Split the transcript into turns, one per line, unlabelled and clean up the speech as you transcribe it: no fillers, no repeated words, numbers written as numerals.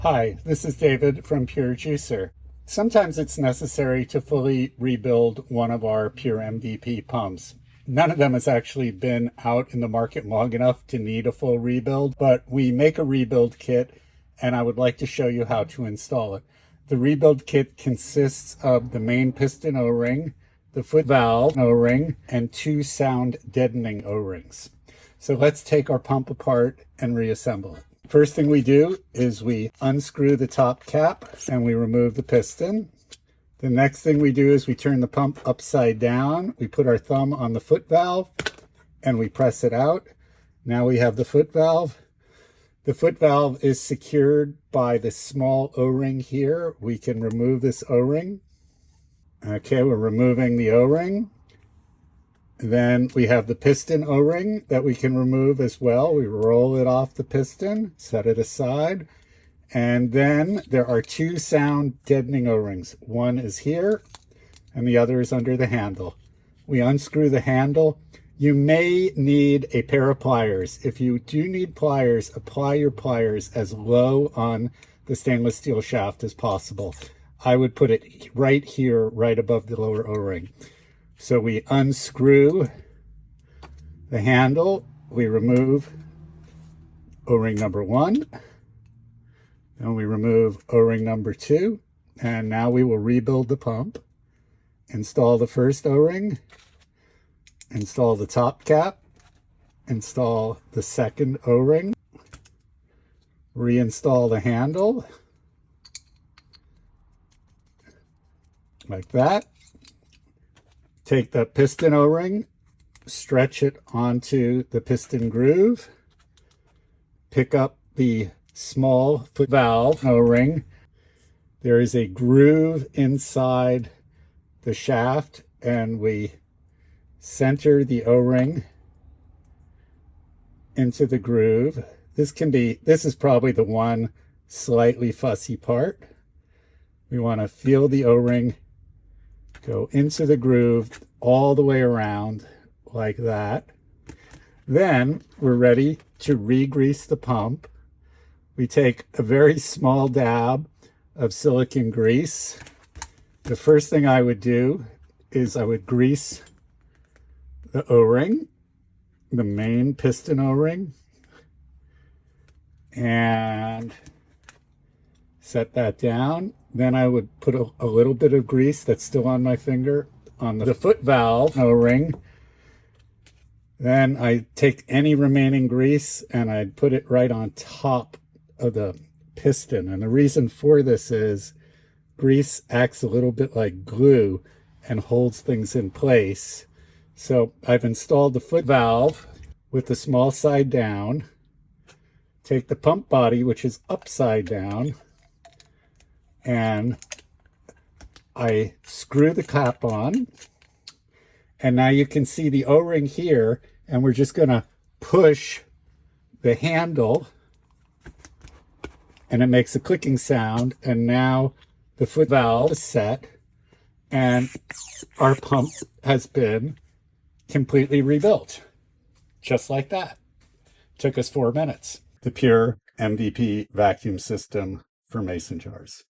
Hi, this is David from Pure Juicer. Sometimes it's necessary to fully rebuild one of our Pure MVP pumps. None of them has actually been out in the market long enough to need a full rebuild, but we make a rebuild kit and I would like to show you how to install it. The rebuild kit consists of the main piston O-ring, the foot valve O-ring, and 2 sound deadening O-rings. So let's take our pump apart and reassemble it. First thing we do is we unscrew the top cap and we remove the piston. The next thing we do is we turn the pump upside down. We put our thumb on the foot valve and we press it out. Now we have the foot valve. The foot valve is secured by the small O-ring here. We can remove this O-ring. Okay, we're removing the O-ring. Then we have the piston O-ring that we can remove as well. We roll it off the piston, set it aside. And then there are 2 sound deadening O-rings. One is here and the other is under the handle. We unscrew the handle. You may need a pair of pliers. If you do need pliers, apply your pliers as low on the stainless steel shaft as possible. I would put it right here, right above the lower O-ring. So we unscrew the handle, we remove O-ring number 1, and we remove O-ring number 2, and now we will rebuild the pump, install the first O-ring, install the top cap, install the second O-ring, reinstall the handle, like that. Take the piston O-ring, stretch it onto the piston groove, pick up the small foot valve O-ring. There is a groove inside the shaft and we center the O-ring into the groove. This is probably the one slightly fussy part. We want to feel the O-ring go into the groove all the way around like that. Then we're ready to re-grease the pump. We take a very small dab of silicone grease. The first thing I would do is I would grease the O-ring, the main piston O-ring, and set that down. Then I would put a little bit of grease that's still on my finger on the foot valve O-ring. Then I take any remaining grease and I'd put it right on top of the piston. And the reason for this is grease acts a little bit like glue and holds things in place. So I've installed the foot valve with the small side down. Take the pump body, which is upside down, and I screw the cap on, and now you can see the O-ring here, and we're just going to push the handle and it makes a clicking sound, and now the foot valve is set and our pump has been completely rebuilt just like that. Took us 4 minutes. The Pure MVP vacuum system for mason jars.